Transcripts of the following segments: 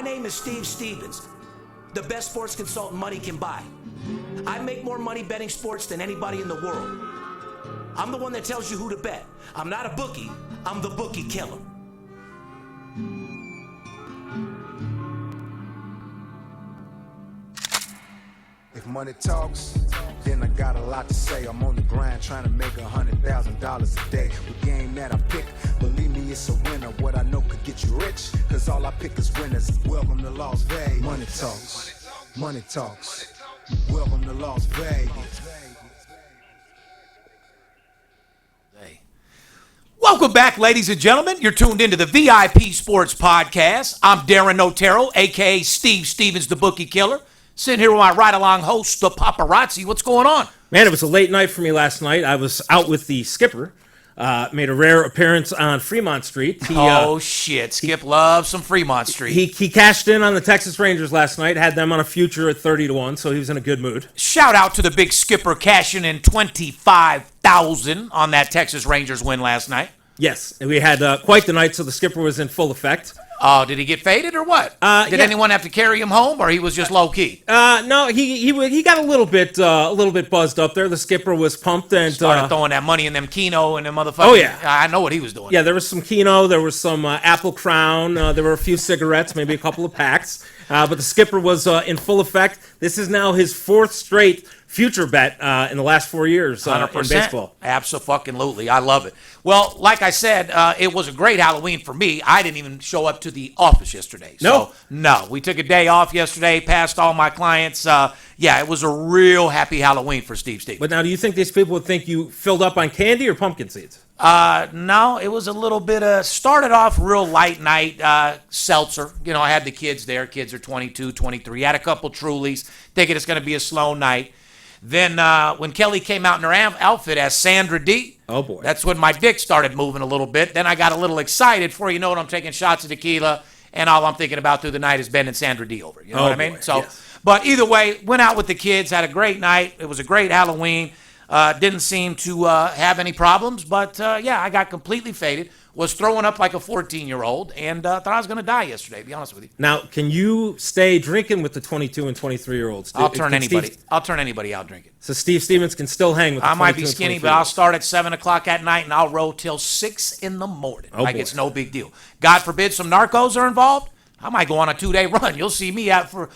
name is Steve Stevens, the best sports consultant money can buy. I make more money betting sports than anybody in the world. I'm the one that tells you who to bet. I'm not a bookie, I'm the bookie killer. If money talks, then I got a lot to say. I'm on the grind trying to make $100,000 a day. The game that I pick, believe me, it's a winner. What I know could get you rich, cause all I pick is winners. Welcome to Las Vegas. Money talks, money talks. Welcome to Las Vegas. Welcome back, ladies and gentlemen. You're tuned into the VIP Sports Podcast. I'm Darren Otero, a.k.a. Steve Stevens, the Bookie Killer. Sitting here with my ride-along host, the Paparazzi. What's going on? Man, it was a late night for me last night. I was out with the skipper. Made a rare appearance on Fremont Street. Shit. Skip loves some Fremont Street. He cashed in on the Texas Rangers last night, had them on a future at 30-1, so he was in a good mood. Shout out to the big skipper cashing in $25,000 on that Texas Rangers win last night. Yes, and we had quite the night, so the skipper was in full effect. Oh, did he get faded or what? Did anyone have to carry him home, or he was just low key? No, he got a little bit buzzed up there. The skipper was pumped and started throwing that money in them Keno and them motherfuckers. Oh yeah, I know what he was doing. Yeah, there was some Keno, there was some Apple Crown, there were a few cigarettes, maybe a couple of packs. But the skipper was in full effect. This is now his fourth straight future bet in the last 4 years in baseball. Absolutely. I love it. Well, like I said, it was a great Halloween for me. I didn't even show up to the office yesterday. No. We took a day off yesterday, passed all my clients. It was a real happy Halloween for Steve Stevens. But now, do you think these people would think you filled up on candy or pumpkin seeds? No, it was a little bit started off real light night, seltzer. You know, I had the kids there. Kids are 22, 23. Had a couple Trulies, thinking it's going to be a slow night. Then when Kelly came out in her outfit as Sandra D, oh boy, that's when my dick started moving a little bit. Then I got a little excited. Before you know it, I'm taking shots of tequila, and all I'm thinking about through the night is bending Sandra D over. You know what I mean? Boy, so, yes. But either way, went out with the kids, had a great night. It was a great Halloween. Didn't seem to have any problems, but I got completely faded. Was throwing up like a 14-year-old, and thought I was going to die yesterday, to be honest with you. Now, can you stay drinking with the 22 and 23-year-olds? I'll turn anybody out drinking. So Steve Stevens can still hang with the 22 and 23-year-olds. I might be skinny, but I'll start at 7 o'clock at night, and I'll roll till 6 in the morning. It's no big deal. God forbid some narcos are involved, I might go on a 2-day run. You'll see me out for...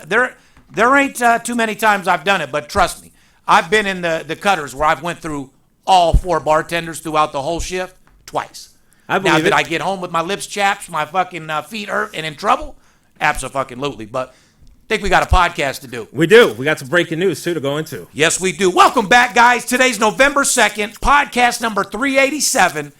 There ain't too many times I've done it, but trust me, I've been in the cutters where I've went through all 4 bartenders throughout the whole shift twice. Now, did I get home with my lips chapped, my fucking feet hurt, and in trouble? Absolutely. But I think we got a podcast to do. We do. We got some breaking news, too, to go into. Yes, we do. Welcome back, guys. Today's November 2nd, podcast number 387.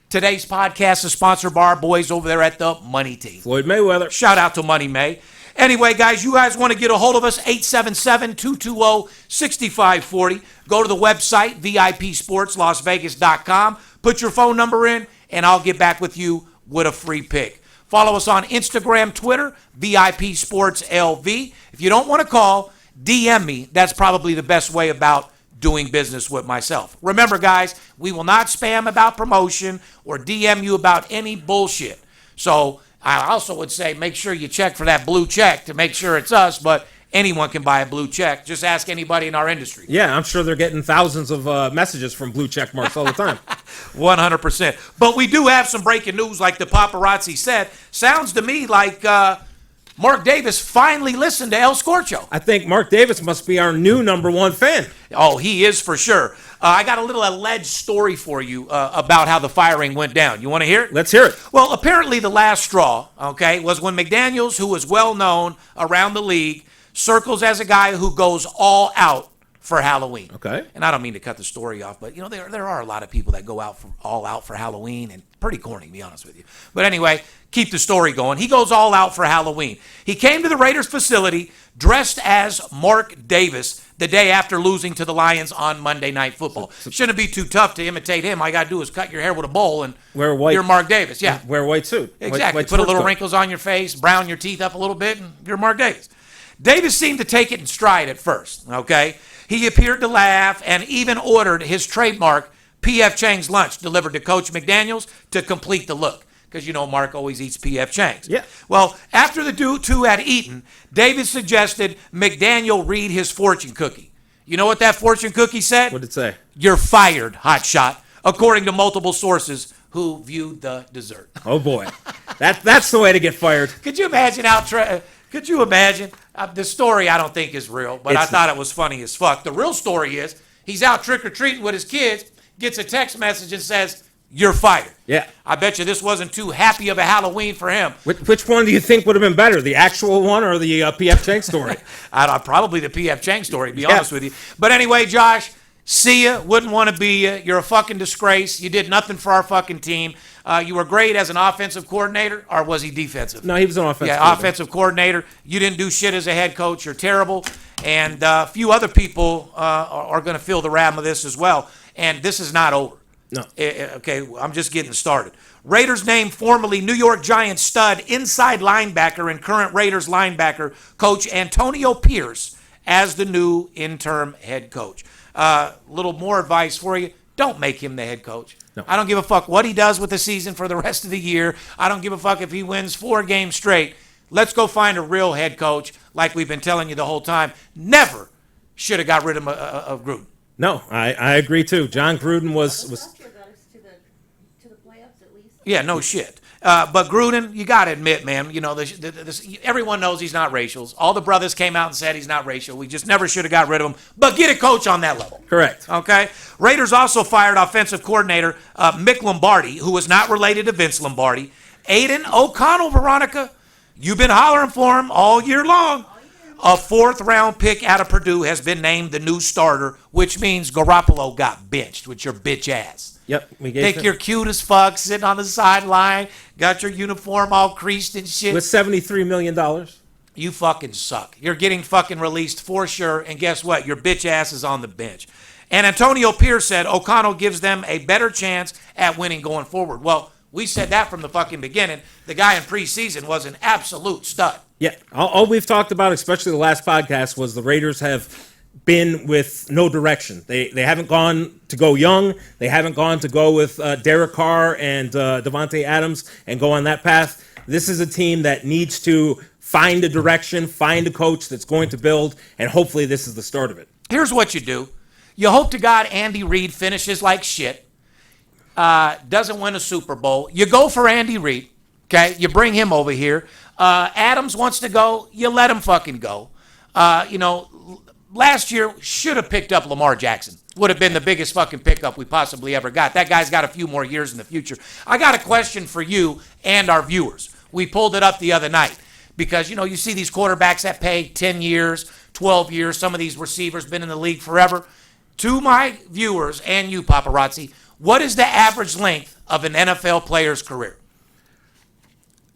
Today's podcast is sponsored by our boys over there at the Money Team. Floyd Mayweather. Shout out to Money May. Anyway, guys, you guys want to get a hold of us, 877-220-6540. Go to the website, VIPSportsLasVegas.com. Put your phone number in, and I'll get back with you with a free pick. Follow us on Instagram, Twitter, VIP Sports LV. If you don't want to call, DM me. That's probably the best way about doing business with myself. Remember, guys, we will not spam about promotion or DM you about any bullshit. So I also would say make sure you check for that blue check to make sure it's us, but anyone can buy a blue check. Just ask anybody in our industry. Yeah, I'm sure they're getting thousands of messages from blue check marks all the time. 100%. But we do have some breaking news, like the paparazzi said. Sounds to me like Mark Davis finally listened to El Scorcho. I think Mark Davis must be our new #1 fan. Oh, he is for sure. I got a little alleged story for you about how the firing went down. You want to hear it? Let's hear it. Well, apparently the last straw, was when McDaniels, who was well known around the league, circles as a guy who goes all out for Halloween. Okay. And I don't mean to cut the story off, but there are a lot of people that go all out for Halloween, and pretty corny, to be honest with you. But anyway, keep the story going. He goes all out for Halloween. He came to the Raiders facility dressed as Mark Davis the day after losing to the Lions on Monday Night Football. Shouldn't be too tough to imitate him. All you got to do is cut your hair with a bowl and wear white. You're Mark Davis. Yeah. Wear a white suit. Exactly. Put a little wrinkles on your face, brown your teeth up a little bit, and you're Mark Davis. Davis seemed to take it in stride at first, okay? He appeared to laugh and even ordered his trademark P.F. Chang's lunch delivered to Coach McDaniels to complete the look. because you know Mark always eats P.F. Chang's. Yeah. Well, after the two had eaten, David suggested McDaniel read his fortune cookie. You know what that fortune cookie said? What did it say? You're fired, hotshot, according to multiple sources who viewed the dessert. Oh boy, that's the way to get fired. Could you imagine could you imagine? The story I don't think is real, but I thought it was funny as fuck. The real story is he's out trick-or-treating with his kids, gets a text message and says, you're fired. Yeah. I bet you this wasn't too happy of a Halloween for him. Which one do you think would have been better, the actual one or the P.F. Chang story? Probably the P.F. Chang story, to be honest with you. But anyway, Josh, see ya. Wouldn't want to be you. You're a fucking disgrace. You did nothing for our fucking team. You were great as an offensive coordinator, or was he defensive? No, he was an offensive coordinator. Offensive coordinator. You didn't do shit as a head coach. You're terrible. And a few other people are going to feel the wrath of this as well. And this is not over. No. Okay, I'm just getting started. Raiders named formerly New York Giants stud inside linebacker and current Raiders linebacker coach Antonio Pierce as the new interim head coach. Little more advice for you. Don't make him the head coach. No. I don't give a fuck what he does with the season for the rest of the year. I don't give a fuck if he wins 4 games straight. Let's go find a real head coach like we've been telling you the whole time. Never should have got rid of Gruden. No, I agree too. John Gruden was Last year got us to the playoffs at least. Yeah, no shit. But Gruden, you got to admit, man, you know, everyone knows he's not racial. All the brothers came out and said he's not racial. We just never should have got rid of him. But get a coach on that level. correct. Okay? Raiders also fired offensive coordinator Mick Lombardi, who was not related to Vince Lombardi. Aiden O'Connell, Veronica, you've been hollering for him all year long. A 4th-round pick out of Purdue has been named the new starter, which means Garoppolo got benched with your bitch ass. Yep, we gave Think him you're cute as fuck, sitting on the sideline, got your uniform all creased and shit. with $73 million. You fucking suck. You're getting fucking released for sure, and guess what? Your bitch ass is on the bench. And Antonio Pierce said O'Connell gives them a better chance at winning going forward. Well, we said that from the fucking beginning. The guy in preseason was an absolute stud. Yeah, all we've talked about, especially the last podcast, was the Raiders have been with no direction. They haven't gone to go young. They haven't gone to go with Derek Carr and Devontae Adams and go on that path. This is a team that needs to find a direction, find a coach that's going to build, and hopefully this is the start of it. Here's what you do. You hope to God Andy Reid finishes like shit, doesn't win a Super Bowl. You go for Andy Reid, okay? You bring him over here. Adams wants to go, you let him fucking go. Last year should have picked up Lamar Jackson. Would have been the biggest fucking pickup we possibly ever got. That guy's got a few more years in the future. I got a question for you and our viewers. We pulled it up the other night because, you see these quarterbacks that pay 10 years, 12 years. Some of these receivers been in the league forever. To my viewers and you, paparazzi, what is the average length of an NFL player's career?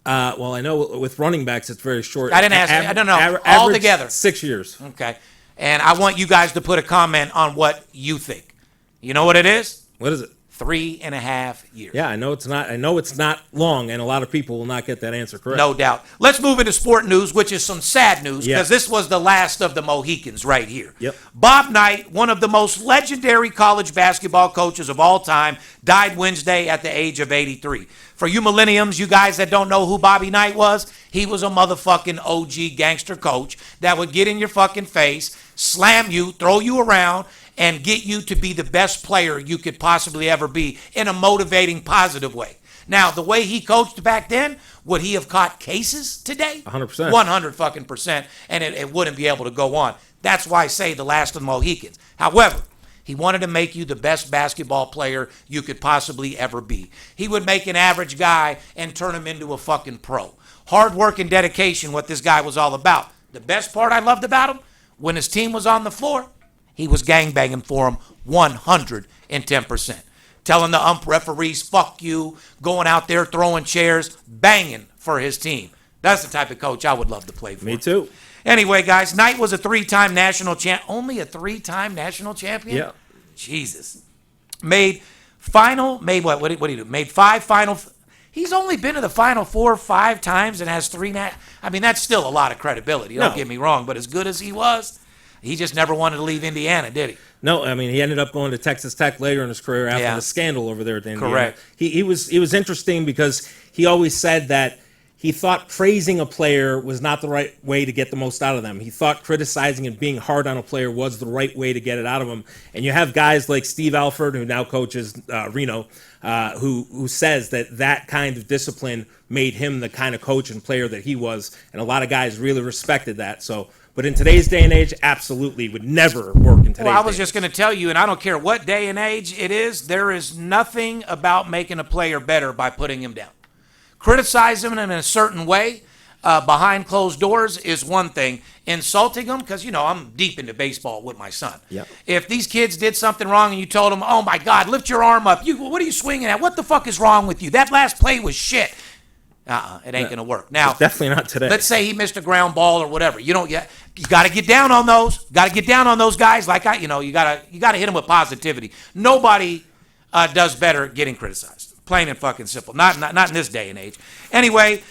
Well, I know with running backs, it's very short. I didn't ask. I don't know. Average All together. 6 years. Okay. And I want you guys to put a comment on what you think. You know what it is? What is it? 3.5 years. Yeah, I know it's not. I know it's not long, and a lot of people will not get that answer correct. No doubt. Let's move into sport news, which is some sad news Yeah. because this was the last of the Mohicans right here. Yep. Bob Knight, one of the most legendary college basketball coaches of all time, died Wednesday at the age of 83. For you millenniums, you guys that don't know who Bobby Knight was, he was a motherfucking OG gangster coach that would get in your fucking face, slam you, throw you around, and get you to be the best player you could possibly ever be in a motivating, positive way. Now, the way he coached back then, would he have caught cases today? 100%. 100 fucking percent, and it wouldn't be able to go on. That's why I say the last of the Mohicans. However, he wanted to make you the best basketball player you could possibly ever be. He would make an average guy and turn him into a fucking pro. Hard work and dedication, what this guy was all about. The best part I loved about him, when his team was on the floor, he was gangbanging for him 110%. Telling the referees, fuck you, going out there throwing chairs, banging for his team. That's the type of coach I would love to play for. Me too. Anyway, guys, Knight was a 3-time national champ. Only a 3-time national champion? Yeah. Jesus. Made what? What did he do? Made 5 final. He's only been to the Final Four 5 times and has 3. I mean, that's still a lot of credibility. Don't get me wrong, but as good as he was, He just never wanted to leave Indiana, did he? No, I mean, he ended up going to Texas Tech later in his career after Yeah. the scandal over there at the Indiana. Correct. He was interesting because he always said that he thought praising a player was not the right way to get the most out of them. He thought criticizing and being hard on a player was the right way to get it out of them. And you have guys like Steve Alford, who now coaches Reno, who says that kind of discipline made him the kind of coach and player that he was. And a lot of guys really respected that. So, but in today's day and age, absolutely would never work in today's Well, I was day just and going to tell you, and I don't care what day and age it is, there is nothing about making a player better by putting him down. Criticize him in a certain way behind closed doors is one thing. Insulting them, because, I'm deep into baseball with my son. Yep. If these kids did something wrong and you told them, oh, my God, lift your arm up. What are you swinging at? What the fuck is wrong with you? That last play was shit. It ain't going to work. Now, definitely not today. let's say he missed a ground ball or whatever. You got to get down on those. Got to get down on those guys. You got to hit them with positivity. Nobody does better getting criticized. Plain and fucking simple. Not in this day and age. Anyway,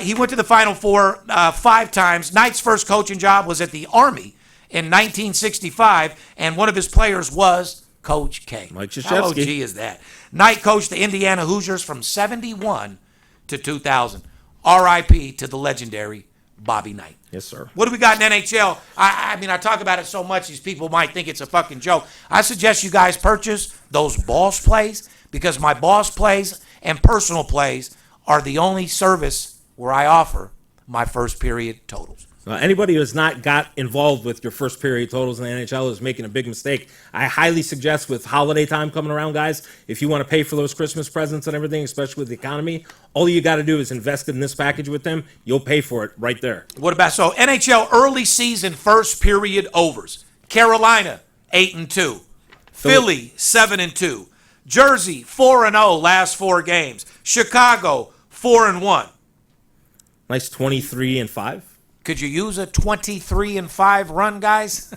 he went to the Final Four 5 times. Knight's first coaching job was at the Army in 1965, and one of his players was Coach K. Mike How OG Krzyzewski. is that? Knight coached the Indiana Hoosiers from 71 to 2000. R.I.P. to the legendary Bobby Knight. Yes, sir. What do we got in NHL? I mean, I talk about it so much, these people might think it's a fucking joke. I suggest you guys purchase those boss plays, because my boss plays and personal plays are the only service where I offer my first period totals. Anybody who has not got involved with your first period totals in the NHL is making a big mistake. I highly suggest, with holiday time coming around, guys, if you want to pay for those Christmas presents and everything, especially with the economy, all you got to do is invest in this package with them. You'll pay for it right there. What about NHL early season first period overs? Carolina 8-2, Philly 7-2, Jersey 4-0 last 4 games, Chicago 4-1. Nice 23-5. Could you use a 23-5 run, guys?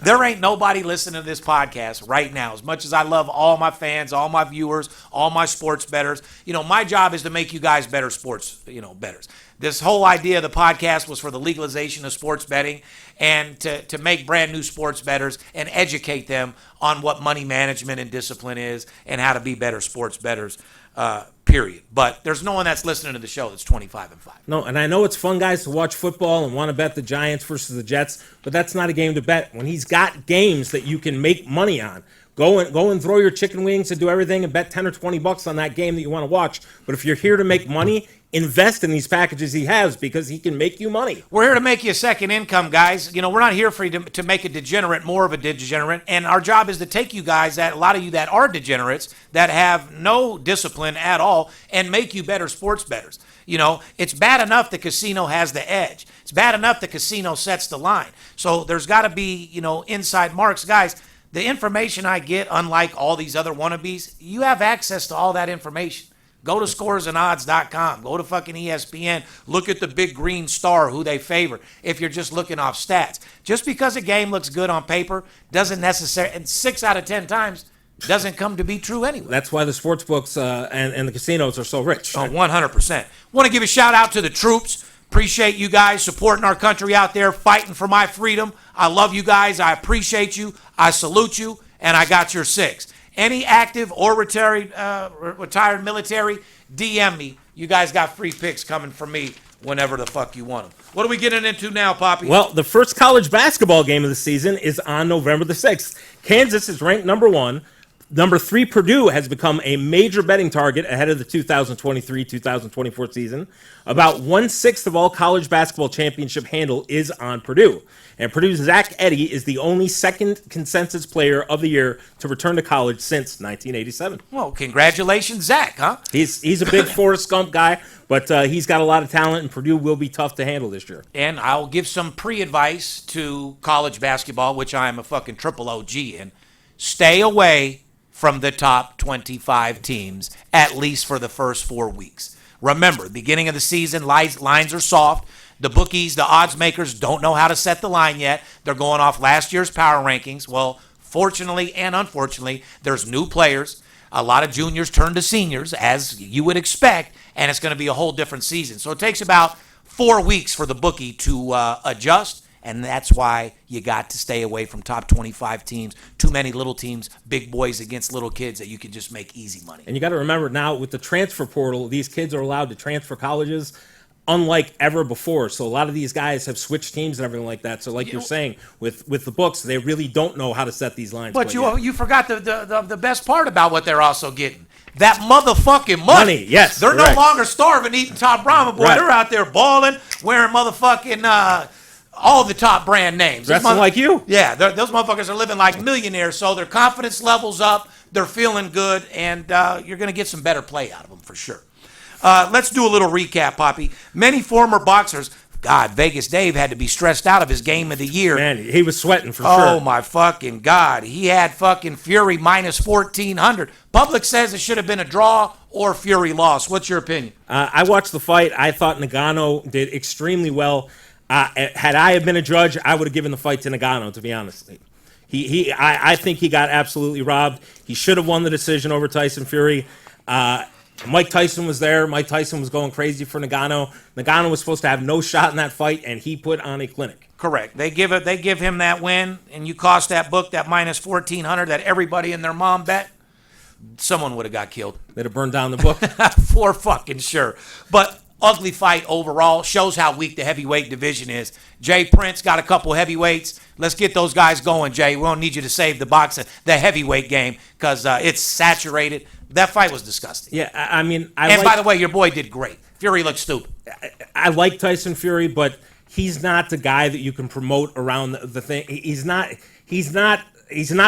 There ain't nobody listening to this podcast right now. As much as I love all my fans, all my viewers, all my sports bettors, my job is to make you guys better sports, bettors. This whole idea of the podcast was for the legalization of sports betting and to make brand new sports bettors and educate them on what money management and discipline is and how to be better sports bettors. Period. But there's no one that's listening to the show that's 25-5. No, and I know it's fun, guys, to watch football and want to bet the Giants versus the Jets, but that's not a game to bet. When he's got games that you can make money on, go and throw your chicken wings and do everything and bet 10 or 20 bucks on that game that you want to watch. But if you're here to make money, invest in these packages he has, because he can make you money. We're here to make you a second income, guys. We're not here for you to make a degenerate more of a degenerate. And our job is to take you guys, a lot of you that are degenerates, that have no discipline at all, and make you better sports bettors. It's bad enough the casino has the edge. It's bad enough the casino sets the line. So there's got to be, inside marks. Guys, the information I get, unlike all these other wannabes, you have access to all that information. Go to scoresandodds.com. Go to fucking ESPN. Look at the big green star, who they favor, if you're just looking off stats. Just because a game looks good on paper doesn't necessarily, and 6 out of 10 times, doesn't come to be true anyway. That's why the sports books and the casinos are so rich. Oh, 100%. Want to give a shout out to the troops. Appreciate you guys supporting our country out there, fighting for my freedom. I love you guys. I appreciate you. I salute you, and I got your 6. Any active or retired military, DM me. You guys got free picks coming from me whenever the fuck you want them. What are we getting into now, Poppy? Well, the first college basketball game of the season is on November the 6th. Kansas is ranked number 1. Number 3, Purdue, has become a major betting target ahead of the 2023-2024 season. About 1/6 of all college basketball championship handle is on Purdue. And Purdue's Zach Edey is the only second consensus player of the year to return to college since 1987. Well, congratulations, Zach, huh? He's a big Forrest Gump guy, but he's got a lot of talent, and Purdue will be tough to handle this year. And I'll give some pre-advice to college basketball, which I am a fucking triple OG in. Stay away from the top 25 teams, at least for the first 4 weeks. Remember, beginning of the season, lines are soft. The bookies, the odds makers don't know how to set the line yet. They're going off last year's power rankings. Well, fortunately and unfortunately, there's new players. A lot of juniors turn to seniors, as you would expect, and it's going to be a whole different season. So it takes about 4 weeks for the bookie to adjust And that's why you got to stay away from top 25 teams. Too many little teams, big boys against little kids that you can just make easy money. And you got to remember now with the transfer portal, these kids are allowed to transfer colleges unlike ever before. So a lot of these guys have switched teams and everything like that. So like you're saying, with the books, they really don't know how to set these lines. But you forgot the best part about what they're also getting. That motherfucking money. Yes. They're correct. no longer starving eating top ramen, boy. Right. They're out there balling, wearing motherfucking all the top brand names. Dressing like you. Yeah, those motherfuckers are living like millionaires, so their confidence level's up, they're feeling good, and you're going to get some better play out of them for sure. Let's do a little recap, Poppy. Many former boxers, God, Vegas Dave had to be stressed out of his game of the year. Man, he was sweating for sure. Oh, my fucking God. He had fucking Fury minus 1,400. Public says it should have been a draw or Fury loss. What's your opinion? I watched the fight. I thought Ngannou did extremely well. Had I have been a judge, I would have given the fight to Ngannou, to be honest. I think he got absolutely robbed. He should have won the decision over Tyson Fury. Mike Tyson was there. Mike Tyson was going crazy for Ngannou. Ngannou was supposed to have no shot in that fight, and he put on a clinic. Correct. They give him that win, and you cost that book that minus 1,400 that everybody and their mom bet. Someone would have got killed. They'd have burned down the book. For fucking sure. But ugly fight overall. Shows how weak the heavyweight division is. Jay Prince got a couple heavyweights. Let's get those guys going, Jay. We don't need you to save the heavyweight game, because it's saturated. That fight was disgusting. Yeah, I mean, by the way, your boy did great. Fury looked stupid. I like Tyson Fury, but he's not the guy that you can promote around the thing. He's not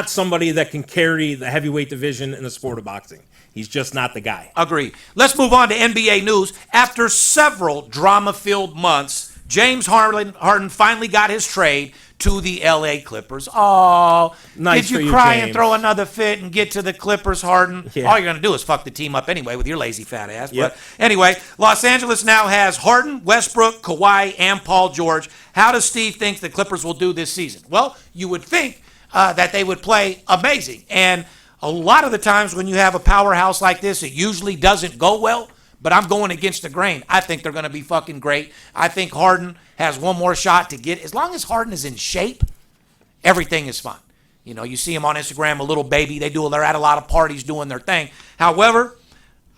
somebody that can carry the heavyweight division in the sport of boxing. He's just not the guy. Agreed. Let's move on to NBA news. After several drama-filled months, James Harden finally got his trade to the LA Clippers. Oh, nice. Did you cry and throw another fit and get to the Clippers, Harden? Yeah. All you're going to do is fuck the team up anyway with your lazy fat ass. Yep. But anyway, Los Angeles now has Harden, Westbrook, Kawhi, and Paul George. How does Steve think the Clippers will do this season? Well, you would think that they would play amazing. And a lot of the times when you have a powerhouse like this, it usually doesn't go well. But I'm going against the grain. I think they're going to be fucking great. I think Harden has one more shot to get. As long as Harden is in shape, everything is fine. You know, you see him on Instagram, a little baby. They're at a lot of parties doing their thing. However,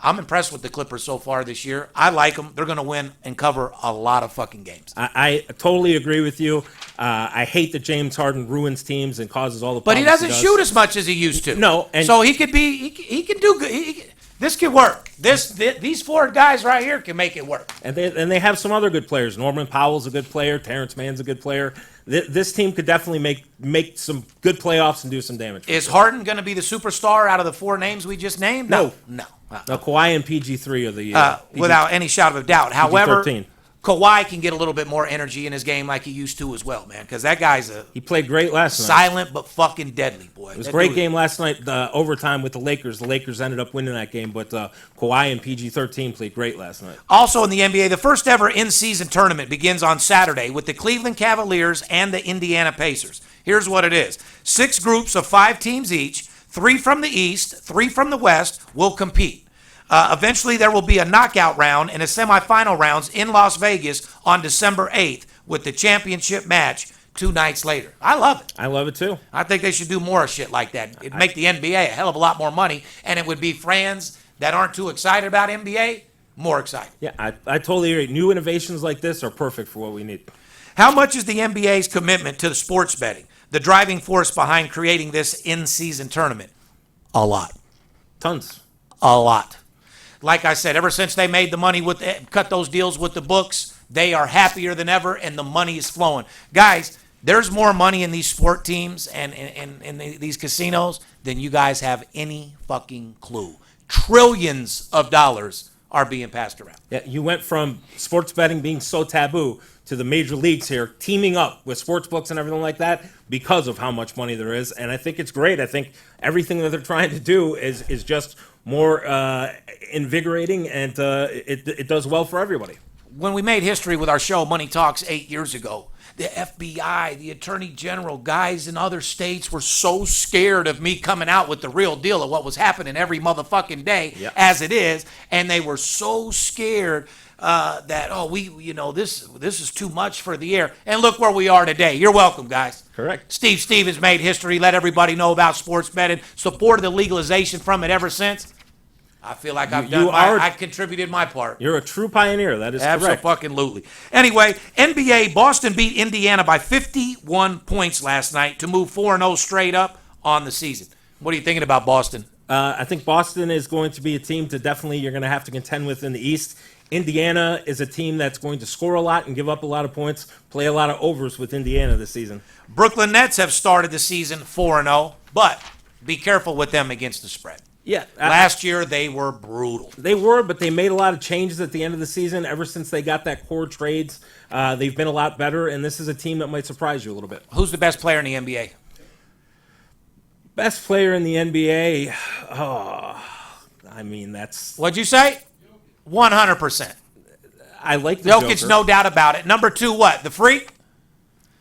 I'm impressed with the Clippers so far this year. I like them. They're going to win and cover a lot of fucking games. I totally agree with you. I hate that James Harden ruins teams and causes all the But he problems doesn't shoot as much as he used to. No, and so he could be. He can do good. This can work. These four guys right here can make it work. And they have some other good players. Norman Powell's a good player. Terrence Mann's a good player. This team could definitely make some good playoffs and do some damage. Is Harden going to be the superstar out of the four names we just named? No. No, Kawhi and PG3 are the without any shadow of a doubt. However, PG-13. Kawhi can get a little bit more energy in his game like he used to as well, man, because that guy's he played great last night. Silent but fucking deadly, boy. It was a great game last night, the overtime with the Lakers. The Lakers ended up winning that game, but Kawhi and PG-13 played great last night. Also in the NBA, the first ever in-season tournament begins on Saturday with the Cleveland Cavaliers and the Indiana Pacers. Here's what it is. 6 groups of 5 teams each, 3 from the East, 3 from the West, will compete. Eventually, there will be a knockout round and a semifinal rounds in Las Vegas on December 8th with the championship match 2 nights later. I love it. I love it, too. I think they should do more shit like that. It'd make the NBA a hell of a lot more money, and it would be fans that aren't too excited about NBA more excited. Yeah, I totally agree. New innovations like this are perfect for what we need. How much is the NBA's commitment to the sports betting the driving force behind creating this in-season tournament? A lot. Tons. A lot. Like I said, ever since they made the money cut those deals with the books, they are happier than ever, and the money is flowing. Guys, there's more money in these sport teams and in these casinos than you guys have any fucking clue. Trillions of dollars are being passed around. Yeah, you went from sports betting being so taboo to the major leagues here teaming up with sports books and everything like that because of how much money there is, and I think it's great. I think everything that they're trying to do is just more invigorating, and it does well for everybody. When we made history with our show Money Talks 8 years ago, the FBI, the Attorney General, guys in other states were so scared of me coming out with the real deal of what was happening every motherfucking day as it is, and they were so scared that this is too much for the air. And look where we are today. You're welcome, guys. Correct. Steve Stevens made history, let everybody know about sports betting, supported the legalization from it ever since. I feel like I contributed my part. You're a true pioneer. That is correct. Absolutely. Anyway, NBA, Boston beat Indiana by 51 points last night to move 4-0 straight up on the season. What are you thinking about Boston? I think Boston is going to be a team you're going to have to contend with in the East. Indiana is a team that's going to score a lot and give up a lot of points, play a lot of overs with Indiana this season. Brooklyn Nets have started the season 4-0, but be careful with them against the spread. Yeah. Last year, they were brutal. They were, but they made a lot of changes at the end of the season. Ever since they got that core trades, they've been a lot better, and this is a team that might surprise you a little bit. Who's the best player in the NBA? Best player in the NBA? That's... What'd you say? 100%. I like the Jokic, Joker. no doubt about it. Number 2, what? The Freak?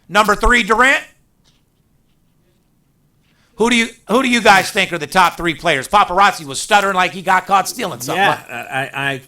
Number 3, Durant? Who do you guys think are the top 3 players? Paparazzi was stuttering like he got caught stealing something. Yeah,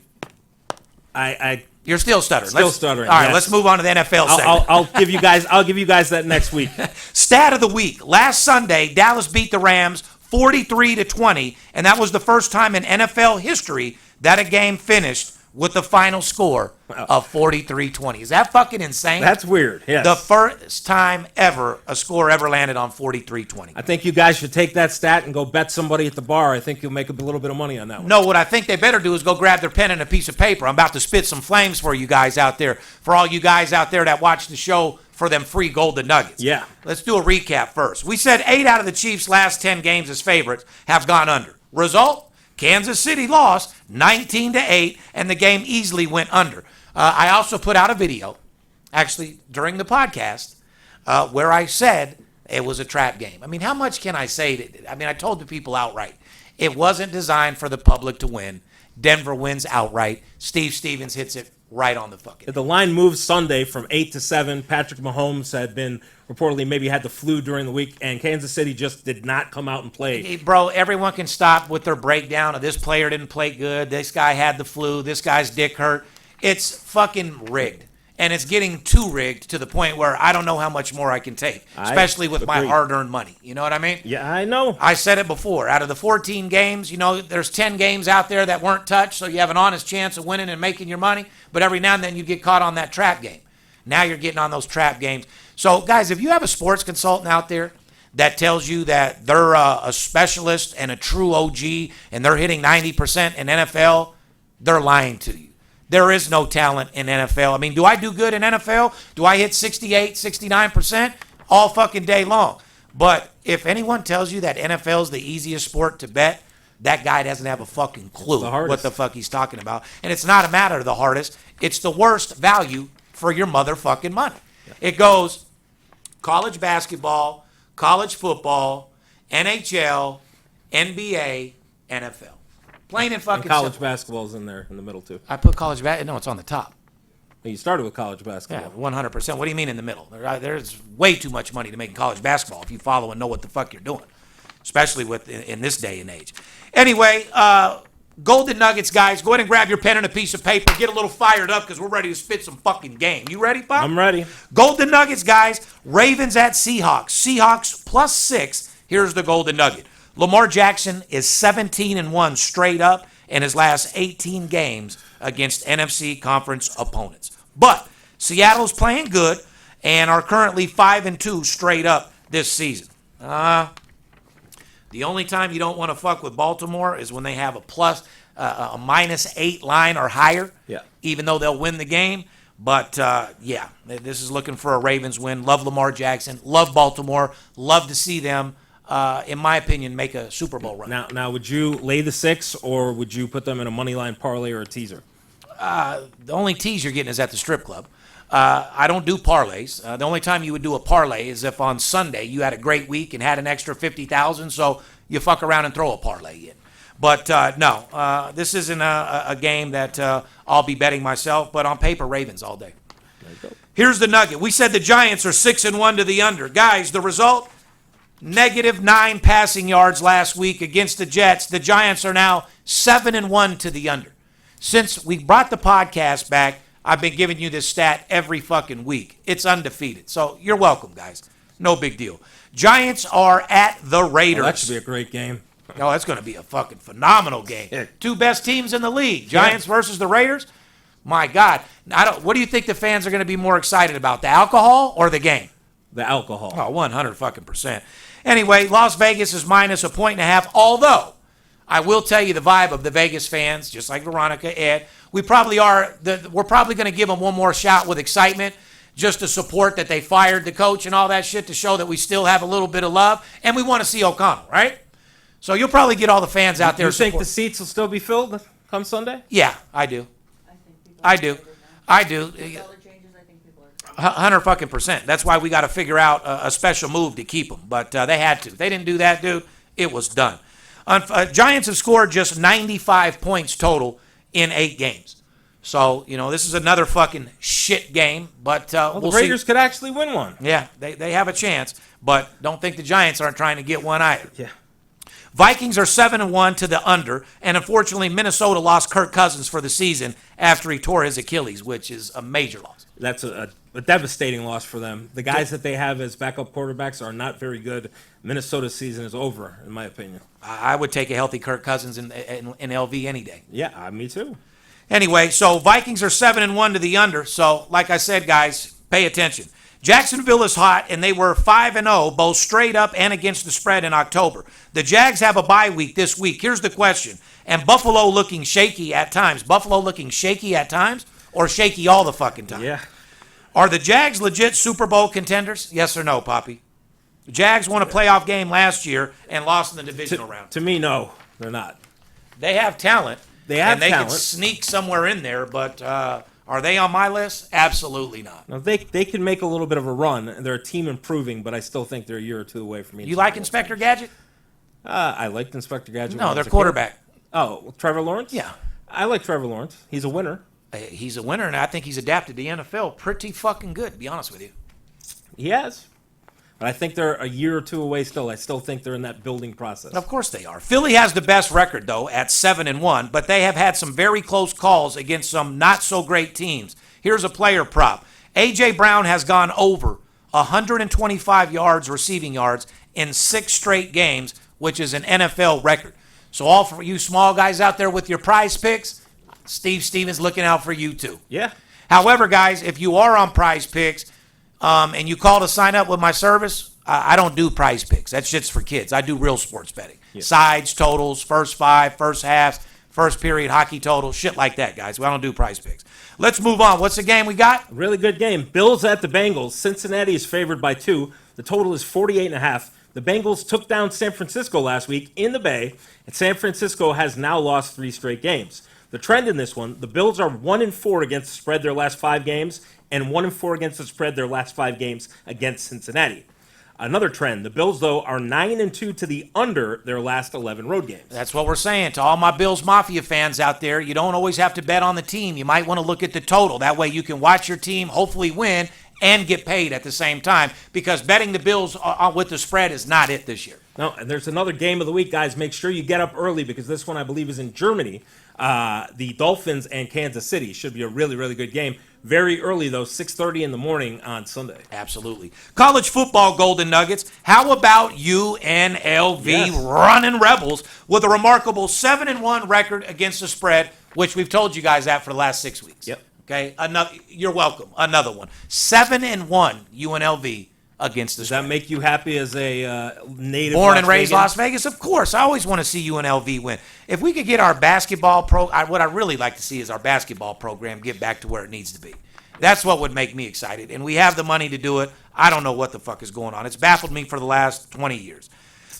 You're still stuttering. Stuttering. All right, yes. Let's move on to the NFL segment. I'll give you guys that next week. Stat of the week. Last Sunday, Dallas beat the Rams 43-20, and that was the first time in NFL history that a game finished with the final score of 43-20. Is that fucking insane? That's weird. Yes. The first time ever a score ever landed on 43-20. I think you guys should take that stat and go bet somebody at the bar. I think you'll make a little bit of money on that one. No, what I think they better do is go grab their pen and a piece of paper. I'm about to spit some flames for you guys out there. For all you guys out there that watch the show for them free golden nuggets. Yeah. Let's do a recap first. We said 8 out of the Chiefs' last 10 games as favorites have gone under. Result? Kansas City lost 19-8, and the game easily went under. I also put out a video, actually, during the podcast, where I said it was a trap game. I mean, how much can I say? I told the people outright. It wasn't designed for the public to win. Denver wins outright. Steve Stevens hits it right on the fucking. The line moved Sunday from 8-7. Patrick Mahomes had been reportedly maybe had the flu during the week, and Kansas City just did not come out and play. Hey, bro, everyone can stop with their breakdown of this player didn't play good, this guy had the flu, this guy's dick hurt. It's fucking rigged. And it's getting too rigged to the point where I don't know how much more I can take, especially with my hard-earned money. You know what I mean? Yeah, I know. I said it before. Out of the 14 games, there's 10 games out there that weren't touched, so you have an honest chance of winning and making your money. But every now and then you get caught on that trap game. Now you're getting on those trap games. So, guys, if you have a sports consultant out there that tells you that they're a specialist and a true OG and they're hitting 90% in NFL, they're lying to you. There is no talent in NFL. I mean, do I do good in NFL? Do I hit 68, 69% all fucking day long? But if anyone tells you that NFL is the easiest sport to bet, that guy doesn't have a fucking clue what the fuck he's talking about. And it's not a matter of the hardest. It's the worst value for your motherfucking money. Yeah. It goes college basketball, college football, NHL, NBA, NFL. Plain and fucking college simple. Basketball's in there in the middle, too. I put college basketball. No, it's on the top. You started with college basketball. Yeah, 100%. What do you mean in the middle? There's way too much money to make in college basketball if you follow and know what the fuck you're doing, especially in this day and age. Anyway, Golden Nuggets, guys, go ahead and grab your pen and a piece of paper. Get a little fired up because we're ready to spit some fucking game. You ready, Bob? I'm ready. Golden Nuggets, guys. Ravens at Seahawks. Seahawks +6. Here's the Golden Nugget. Lamar Jackson is 17-1 straight up in his last 18 games against NFC conference opponents. But Seattle's playing good and are currently 5-2 straight up this season. The only time you don't want to fuck with Baltimore is when they have a -8 line or higher, even though they'll win the game. But, this is looking for a Ravens win. Love Lamar Jackson. Love Baltimore. Love to see them, in my opinion, make a Super Bowl run. Now, would you lay the 6, or would you put them in a money line parlay or a teaser? The only tease you're getting is at the strip club. I don't do parlays. The only time you would do a parlay is if on Sunday you had a great week and had an extra 50,000, so you fuck around and throw a parlay in. But no, this isn't a game that I'll be betting myself, but on paper, Ravens all day. There you go. Here's the nugget. We said the Giants are 6-1 to the under. Guys, the result, -9 passing yards last week against the Jets. The Giants are now 7-1 to the under. Since we brought the podcast back, I've been giving you this stat every fucking week. It's undefeated. So you're welcome, guys. No big deal. Giants are at the Raiders. Oh, that should be a great game. Oh, that's going to be a fucking phenomenal game. Yeah. Two best teams in the league. Giants versus the Raiders. My God. What do you think the fans are going to be more excited about, the alcohol or the game? The alcohol. Oh, 100%. Anyway, Las Vegas is -1.5, although I will tell you the vibe of the Vegas fans, just like Veronica, Ed, we're probably going to give them one more shot with excitement, just to support that they fired the coach and all that shit, to show that we still have a little bit of love, and we want to see O'Connell, right? So you'll probably get all the fans out there. You think the seats will still be filled come Sunday? Yeah, I do. I think people I do. With all the changes, I think people are 100%. That's why we got to figure out a special move to keep them. But they had to. They didn't do that, dude. It was done. Giants have scored just 95 points total in 8 games. So, this is another fucking shit game. But we'll the Raiders could actually win one. Yeah, they have a chance. But don't think the Giants aren't trying to get one either. Yeah. Vikings are 7-1 to the under, and unfortunately, Minnesota lost Kirk Cousins for the season after he tore his Achilles, which is a major loss. That's a devastating loss for them. The guys that they have as backup quarterbacks are not very good. Minnesota's season is over, in my opinion. I would take a healthy Kirk Cousins in LV any day. Yeah, me too. Anyway, so Vikings are 7-1 to the under. So, like I said, guys, pay attention. Jacksonville is hot, and they were 5-0, both straight up and against the spread in October. The Jags have a bye week this week. Here's the question. And Buffalo looking shaky at times. Buffalo looking shaky at times, or shaky all the fucking time? Yeah. Are the Jags legit Super Bowl contenders? Yes or no, Poppy? The Jags won a playoff game last year and lost in the divisional round. To me, no, they're not. They have talent. They have and they talent. could sneak somewhere in there, but are they on my list? Absolutely not. Now, they can make a little bit of a run. They're a team improving, but I still think they're a year or two away from me. You like Inspector Gadget? I liked Inspector Gadget. No, their quarterback. Oh, Trevor Lawrence? Yeah. I like Trevor Lawrence. He's a winner. He's a winner, and I think he's adapted to the NFL pretty fucking good, to be honest with you. He has. But I think they're a year or two away still. I still think they're in that building process. Of course they are. Philly has the best record, though, at 7-1, but they have had some very close calls against some not-so-great teams. Here's a player prop. A.J. Brown has gone over 125 yards, receiving yards, in 6 straight games, which is an NFL record. So all for you small guys out there with your prize picks, Steve Stevens looking out for you, too. Yeah. However, guys, if you are on prize picks, and you call to sign up with my service, I don't do prize picks. That shit's for kids. I do real sports betting. Yeah. Sides, totals, first 5, first halves, first period, hockey totals, shit like that, guys. I don't do prize picks. Let's move on. What's the game we got? Really good game. Bills at the Bengals. Cincinnati is favored by 2. The total is 48.5. The Bengals took down San Francisco last week in the Bay, and San Francisco has now lost 3 straight games. The trend in this one, the Bills are 1-4 against the spread their last 5 games, and 1-4 against the spread their last 5 games against Cincinnati. Another trend, the Bills, though, are 9-2 to the under their last 11 road games. That's what we're saying. To all my Bills Mafia fans out there, you don't always have to bet on the team. You might want to look at the total. That way you can watch your team hopefully win and get paid at the same time, because betting the Bills with the spread is not it this year. No, and there's another game of the week, guys. Make sure you get up early, because this one, I believe, is in Germany. The Dolphins and Kansas City should be a really, really good game. Very early, though, 6:30 in the morning on Sunday. Absolutely. College football Golden Nuggets. How about UNLV Yes. running Rebels with a remarkable 7-1 record against the spread, which we've told you guys that for the last 6 weeks. Yep. Okay. You're welcome. Another one. 7-1 UNLV against the Does spread. that make you happy as a native Born and raised Vegan? Las Vegas? Of course. I always want to see UNLV win. If we could get our basketball what I really like to see is our basketball program get back to where it needs to be. That's what would make me excited. And we have the money to do it. I don't know what the fuck is going on. It's baffled me for the last 20 years.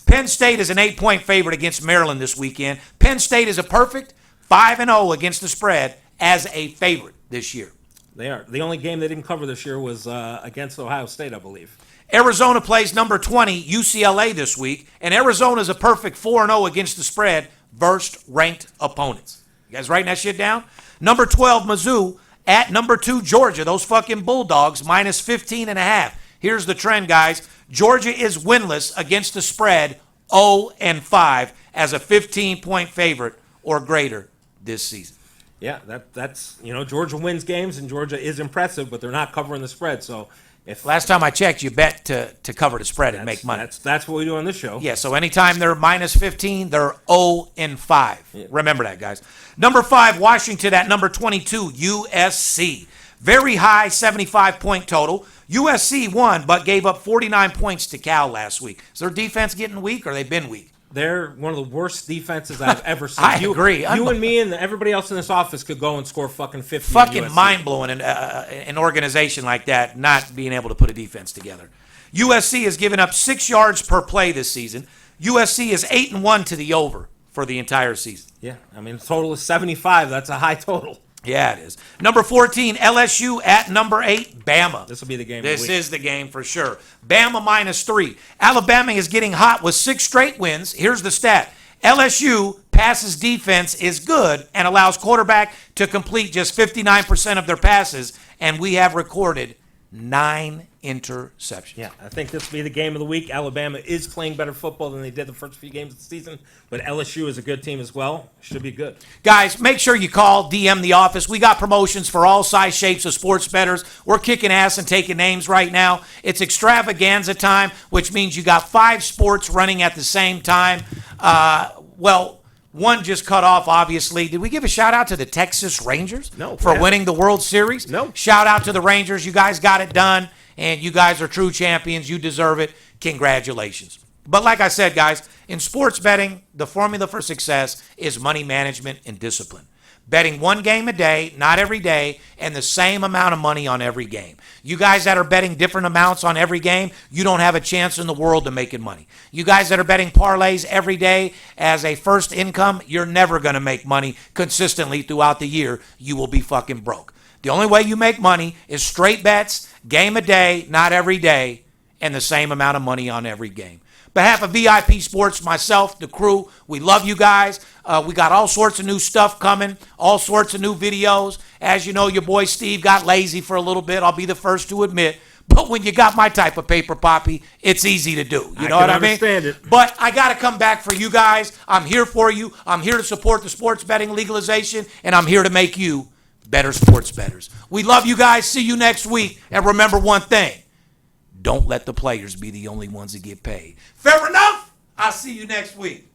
Penn State is an 8-point favorite against Maryland this weekend. Penn State is a perfect 5-0 against the spread as a favorite this year. They are. The only game they didn't cover this year was against Ohio State, I believe. Arizona plays number 20, UCLA, this week, and Arizona is a perfect 4-0 against the spread versus ranked opponents. You guys writing that shit down? Number 12, Mizzou, at number 2, Georgia. Those fucking Bulldogs, minus 15.5. Here's the trend, guys. Georgia is winless against the spread, 0-5 as a 15-point favorite or greater this season. Yeah, that's Georgia wins games and Georgia is impressive, but they're not covering the spread. So if Last time I checked, you bet to cover the spread and make money. That's what we do on this show. Yeah, so anytime they're minus 15, they're 0-5. Yeah. Remember that, guys. Number 5, Washington at number 22, USC. Very high 75-point total. USC won, but gave up 49 points to Cal last week. Is their defense getting weak, or they've been weak? They're one of the worst defenses I've ever seen. I agree. You and me and everybody else in this office could go and score fucking 50. Fucking mind-blowing an organization like that not being able to put a defense together. USC has given up 6 yards per play this season. USC is 8-1 to the over for the entire season. Yeah, I mean, the total is 75. That's a high total. Yeah, it is. Number 14, LSU at number 8, Bama. This will be the game. This is the game for sure. Bama minus 3. Alabama is getting hot with 6 straight wins. Here's the stat. LSU passes defense is good and allows quarterback to complete just 59% of their passes, and we have recorded 9 interceptions. Yeah, I think this will be the game of the week. Alabama is playing better football than they did the first few games of the season, but LSU is a good team as well. Should be good. Guys, make sure you call, DM the office. We got promotions for all size shapes of sports bettors. We're kicking ass and taking names right now. It's extravaganza time, which means you got 5 sports running at the same time. One just cut off, obviously. Did we give a shout-out to the Texas Rangers for winning the World Series? No. Shout-out to the Rangers. You guys got it done, and you guys are true champions. You deserve it. Congratulations. But like I said, guys, in sports betting, the formula for success is money management and discipline. Betting 1 game a day, not every day, and the same amount of money on every game. You guys that are betting different amounts on every game, you don't have a chance in the world of making money. You guys that are betting parlays every day as a first income, you're never going to make money consistently throughout the year. You will be fucking broke. The only way you make money is straight bets, game a day, not every day, and the same amount of money on every game. Behalf of VIP Sports, myself, the crew, we love you guys. We got all sorts of new stuff coming, all sorts of new videos. As you know, your boy Steve got lazy for a little bit. I'll be the first to admit. But when you got my type of paper, Poppy, it's easy to do. You know what I mean? Understand it. But I got to come back for you guys. I'm here for you. I'm here to support the sports betting legalization, and I'm here to make you better sports bettors. We love you guys. See you next week. And remember one thing. Don't let the players be the only ones that get paid. Fair enough? I'll see you next week.